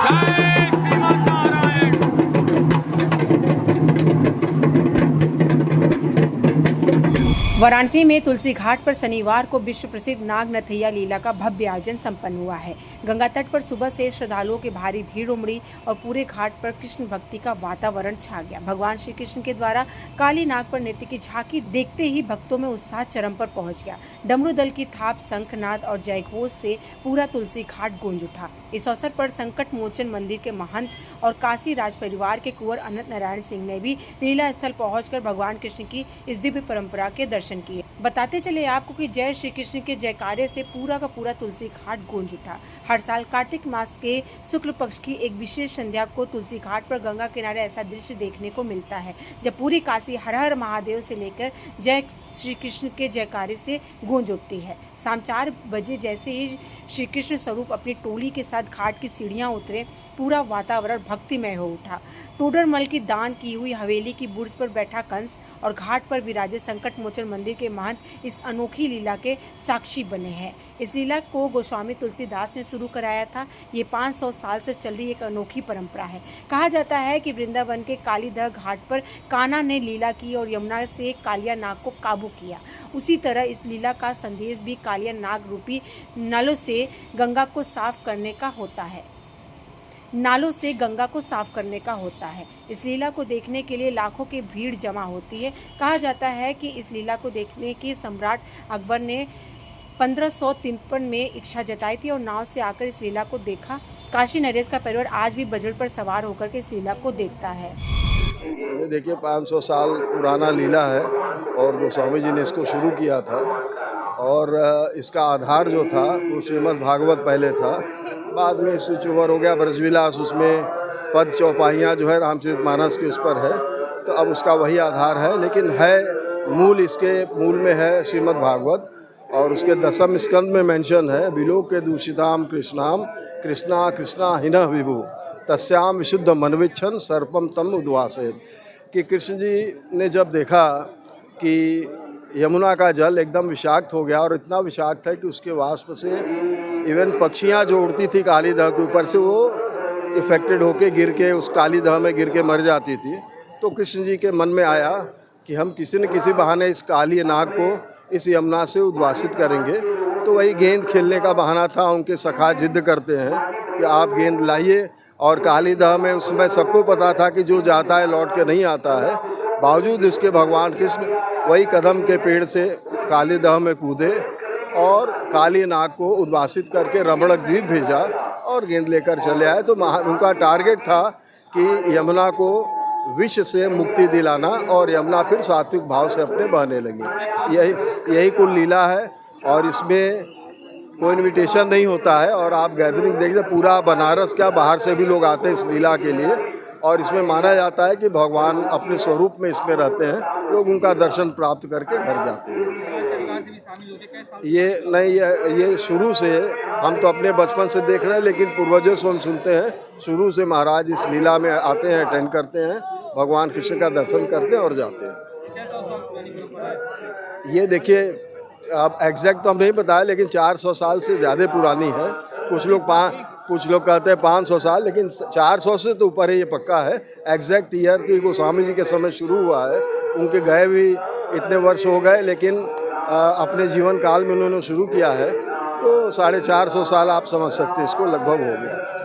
जय श्रीमन नारायण। वाराणसी में तुलसी घाट पर शनिवार को विश्व प्रसिद्ध नाग नथैया लीला का भव्य आयोजन संपन्न हुआ है। गंगा तट पर सुबह से श्रद्धालुओं की भारी भीड़ उमड़ी और पूरे घाट पर कृष्ण भक्ति का वातावरण छा गया। भगवान श्री कृष्ण के द्वारा काली नाग पर नृत्य की झांकी देखते ही भक्तों में उत्साह चरम पर पहुंच गया। डमरू दल की थाप, शंखनाद और जयघोष से पूरा तुलसी घाट गूंज उठा। इस अवसर पर संकट मोचन मंदिर के महंत और काशी राज परिवार के कुंवर अनंत नारायण सिंह ने भी लीला स्थल पहुंचकर भगवान कृष्ण की इस दिव्य परंपरा के दर्शन किए। बताते चले आपको कि जय श्री कृष्ण के जयकारे से पूरा का पूरा तुलसी घाट गूंज उठा। हर साल कार्तिक मास के शुक्ल पक्ष की एक विशेष संध्या को तुलसी घाट पर गंगा किनारे ऐसा दृश्य देखने को मिलता है जब पूरी काशी हर हर महादेव से लेकर जय श्री कृष्ण के जयकारे से गूंज उठती है। शाम 4 बजे जैसे ही श्री कृष्ण स्वरूप अपनी टोली के साथ घाट की सीढ़ियां उतरे, पूरा वातावरण भक्तिमय हो उठा। टोडरमल की दान की हुई हवेली की बुर्ज पर बैठा कंस और घाट पर विराजे संकट मोचन मंदिर के महंत इस अनोखी लीला के साक्षी बने हैं। इस लीला को गोस्वामी तुलसीदास ने शुरू कराया था। ये 500 साल से चल रही एक अनोखी परंपरा है। कहा जाता है कि वृंदावन के कालीदह घाट पर कान्हा ने लीला की और यमुना से कालिया नाग को काबू किया। उसी तरह इस लीला का संदेश भी कालिया नाग रूपी नलों से गंगा को साफ करने का होता है। इस लीला को देखने के लिए लाखों की भीड़ जमा होती है। कहा जाता है कि इस लीला को देखने की सम्राट अकबर ने 1553 में इच्छा जताई थी और नाव से आकर इस लीला को देखा। काशी नरेश का परिवार आज भी बजट पर सवार होकर के इस लीला को देखता है। ये देखिए 500 साल पुराना लीला है और गोस्वामी जी ने इसको शुरू किया था और इसका आधार जो था वो श्रीमद् भागवत पहले था, बाद में स्विच ओवर हो गया ब्रजविलास, उसमें पद चौपाइयाँ जो है रामचरितमानस के उस पर है, तो अब उसका वही आधार है। लेकिन है मूल में है श्रीमद् भागवत और उसके 10वें स्कंद में मेंशन है, विलोक के दूषिताम कृष्णाम कृष्णा कृष्णा हिनः विभु तस्याम विशुद्ध मनविच्छन सर्पम तम उद्वासेत। कि कृष्ण जी ने जब देखा कि यमुना का जल एकदम विषाक्त हो गया और इतना विषाक्त है कि उसके वाष्प से इवन पक्षियाँ जो उड़ती थी कालीदह के ऊपर से वो इफेक्टेड होके गिर के उस कालीदह में गिर के मर जाती थी, तो कृष्ण जी के मन में आया कि हम किसी न किसी बहाने इस काली नाग को इस यमुना से उद्वासित करेंगे। तो वही गेंद खेलने का बहाना था। उनके सखा जिद करते हैं कि आप गेंद लाइए और कालीदह में उस समय सबको पता था कि जो जाता है लौट के नहीं आता है। बावजूद इसके भगवान कृष्ण वही कदम के पेड़ से कालीदह में कूदे और काली नाग को उद्वासित करके रमणक द्वीप भेजा और गेंद लेकर चले आए। तो उनका टारगेट था कि यमुना को विष से मुक्ति दिलाना और यमुना फिर सात्विक भाव से अपने बहने लगी। यही कुल लीला है और इसमें कोई इन्विटेशन नहीं होता है और आप गैदरिंग देखते पूरा बनारस क्या बाहर से भी लोग आते हैं इस लीला के लिए और इसमें माना जाता है कि भगवान अपने स्वरूप में इसमें रहते हैं, लोग उनका दर्शन प्राप्त करके घर जाते हैं। ये शुरू से हम तो अपने बचपन से देख रहे हैं, लेकिन पूर्वजों से हम सुनते हैं, शुरू से महाराज इस लीला में आते हैं, अटेंड करते हैं, भगवान कृष्ण का दर्शन करते हैं और जाते हैं। ये देखिए अब एग्जैक्ट तो हम नहीं बताया, लेकिन 400 साल से ज़्यादा पुरानी है। कुछ लोग कहते हैं 500 साल, लेकिन 400 से तो ऊपर है, ये पक्का है। एग्जैक्ट ईयर तो गोस्वामी जी के समय शुरू हुआ है, उनके गए भी इतने वर्ष हो गए, लेकिन अपने जीवन काल में उन्होंने शुरू किया है, तो 450 साल आप समझ सकते हैं, इसको लगभग हो गया।